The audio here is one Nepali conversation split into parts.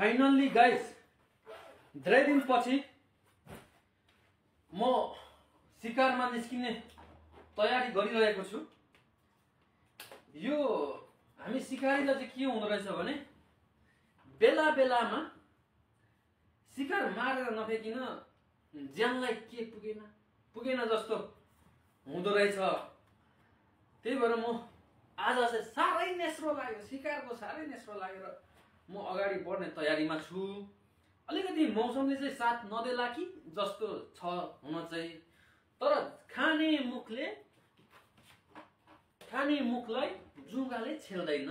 फाइनल्ली गाइस धेरै दिनपछि म शिकारमा निस्किने तयारी गरिरहेको छु। यो हामी शिकारीलाई चाहिँ के हुँदो रहेछ भने बेला बेलामा शिकार मारेर नफेकिन ज्यानलाई के पुगेन जस्तो हुँदो रहेछ। त्यही भएर म आज चाहिँ साह्रै नेस्रो लाग्यो, शिकारको साह्रै नेस्रो लागेर म अगाडि बढ्ने तयारीमा छु। अलिकति मौसमले चाहिँ साथ नदेला कि जस्तो छ हुन चाहिँ, तर खाने मुखलाई जुगाले छेल्दैन।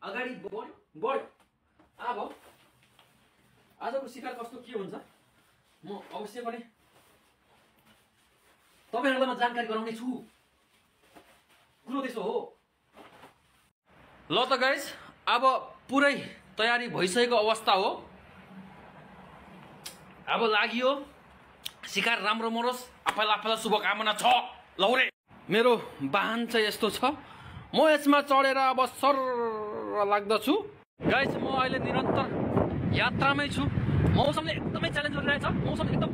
अगाडि बढ्यो। अब आजको शिकार कस्तो के हुन्छ म अवश्य पनि तपाईहरुलाई म जानकारी गराउने छु। कुरो त्यसो हो। ल त गाइस, अब पुरै तयारी भइसकेको अवस्था हो। अब लाग्यो शिकार राम्रो मरोस्, आफैलाई शुभकामना छ। लौरे मेरो वाहन चाहिँ यस्तो छ, म यसमा चढेर अब सर लाग्दछु। गाइस म अहिले निरन्तर यात्रामै छु। मौसमले एकदमै च्यालेन्ज गरिरहेछ। मौसम एकदम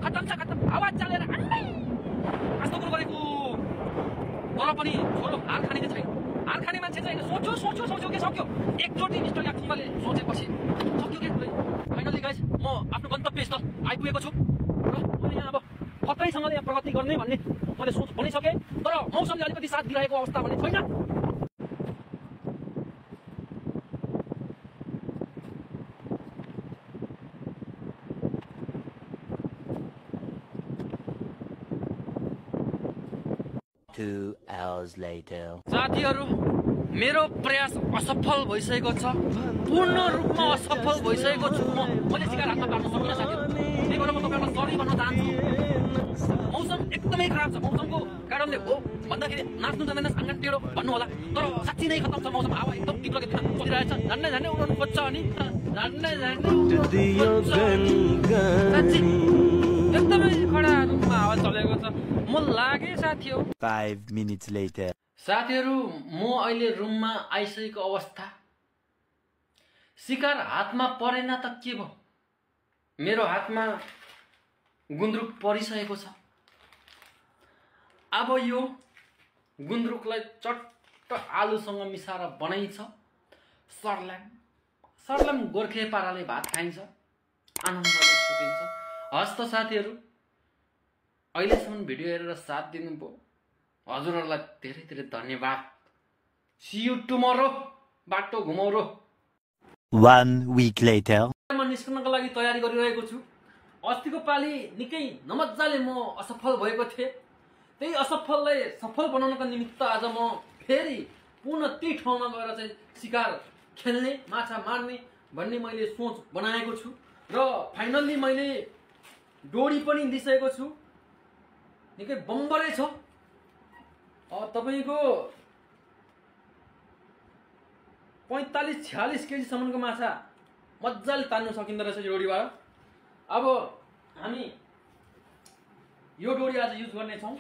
खतम छ, खतम। आवाज चालेर कस्तो कुरो गरेको, तर पनि छोरो हार खाने छैन। हार खाने मान्छे चाहिँ सोच्यो के सक्यो। एकचोटि मिस्टर याक्थुङले सोचेपछि सक्यो के कुरै। फाइनली गाइस म आफ्नो गन्तव्य स्थल आइपुगेको छु र मैले यहाँ अब फक्कैसँगले यहाँ प्रगति गर्ने भन्ने मैले सोच भनिसकेँ, तर मौसमले अलिकति साथ दिइरहेको अवस्था भने छैन। 2 hours later. साथीहरु, मेरो प्रयास असफल भइसकेको छ। पूर्ण रूपमा असफल भइसकेको छु। मैले शिकार हातमा पार्न सकिनँ साथीहरु। त्यही भएर म तपाईहरुलाई सरी भन्न चाहन्छु। मौसम एकदमै खराब छ। मौसमको कारणले हो भन्दाखेरि नाच्नु जान्दैन आँगन टेढो भन्नु होला, तर साच्चै नै खतम छ मौसम। हावा एकदम तीव्र गतिमा चलिरहेछ। झन्डै उड्नु खोज्छ अनि झन्डै एकदमै खडा रूपमा हावा चलेको छ। म लागे साथी हो। 5 minutes later. साथीहरु, म अहिले रुममा आइसकेको अवस्था। शिकार हातमा परेन त के भयो, मेरो हातमा गुन्द्रुक परिसकेको छ। अब यो गुन्द्रुकलाई चट्ट आलुसँग मिसाएर बनाइन्छ सर्लाम गोर्खे पाराले भात खाइन्छ, आनन्दले सुतिन्छ। हस्त साथीहरु, अहिलेसम्म भिडियो हेरेर साथ दिनुभयो, हजुरहरुलाई धेरै धेरै धन्यवाद। See you tomorrow. बाटो घुमाउरो। 1 week later. म निस्कनको लागि तयारी गरिरहेको छु। अस्तिको पाली निकै नमज्जाले म असफल भएको थिएँ। त्यही असफललाई सफल बनाउनको निमित्त आज म फेरि पुनः त्यही ठाउँमा गएर चाहिँ शिकार खेल्ने, माछा मार्ने भन्ने मैले सोच बनाएको छु। र फाइनल्ली मैले डोरी पनि लिइसकेको छु। निकै बम्बरै छ। तपाईको 45-46 केजी सम्मको माछा मज्जाले तान्नु सकिँदो रहेछ यो डोरीबाट। अब हामी यो डोरी आज युज गर्ने छौं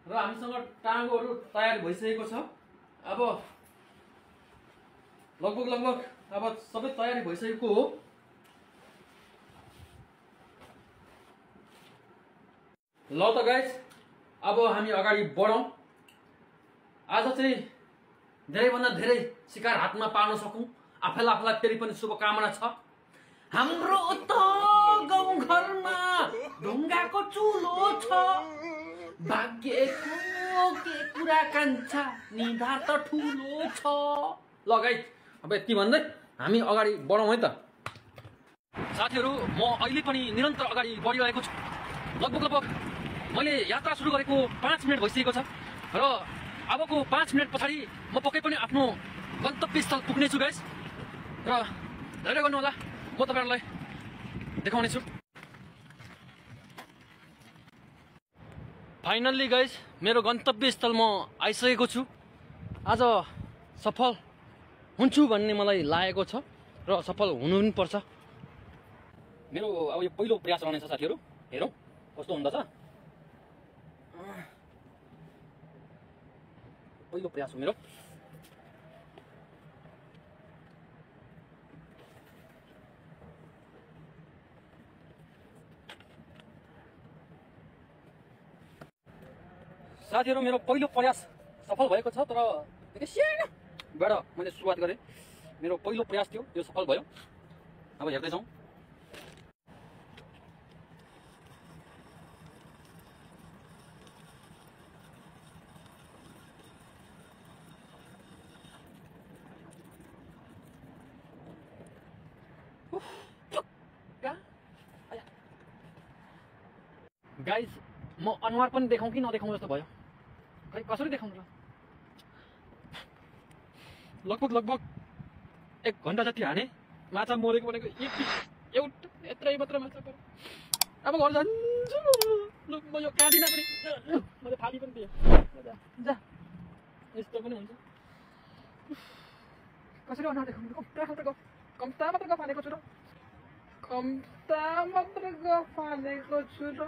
र हामीसँग टाँगोहरू तयार भइसकेको छ। अब लगभग अब सबै तयारी भइसकेको हो। ल त गाइस, अब हामी अगाडि बढौं। आज चाहिँ धेरैभन्दा धेरै शिकार हातमा पार्न सकौं, आफैलाई फेरि पनि शुभकामना छ। हाम्रो त गाउँघरमा ढुङ्गाको चुलो छ, भाग्यको के कुरा कान्छा निधार त ठुलो छ। ल गाइस, अब यति भन्दै हामी अगाडि बढौं है त। साथीहरु, म अहिले पनि निरन्तर अगाडि बढिरहेको छु। लगभग मैले यात्रा सुरु गरेको 5 मिनेट भइसकेको छ र अबको 5 मिनेट पछाडि म पक्कै पनि आफ्नो गन्तव्य स्थल पुग्ने छु गाइस। र धैर्य गर्नु होला, म तपाईहरुलाई देखाउने छु। फाइनल्ली गाइस, मेरो गन्तव्य स्थल म आइसकेको छु। आज सफल हुन्छु भन्ने मलाई लागेको छ र सफल हुनु पनि पर्छ। मेरो अब यो पहिलो प्रयास रहनेछ साथीहरु। हेरौं कस्तो हुँदछ। पहिलो प्रयास हो मेरो। साथीहरु मेरो पहिलो प्रयास सफल भएको छ तर निकै सानोबाट मैले सुरुवात गरेँ मेरो पहिलो प्रयास थियो यो सफल भयो अब हेर्दै छौं गाइस म अनुहार पनि देखाउँ कि नदेखाउँ जस्तो भयो खै कसरी देखाउनु र लगभग 1 घण्टा जति हाने माछा मरेको भनेको एउटा यत्रै मात्र माछा पऱ्यो अब घर जान्छु ल म यो काटिन पनि मैले फाली पनि दिएँ जा यस्तो पनि हुन्छ कसरी अनुहार देखाउनु कम्ता मात्र गफ हानेको छु र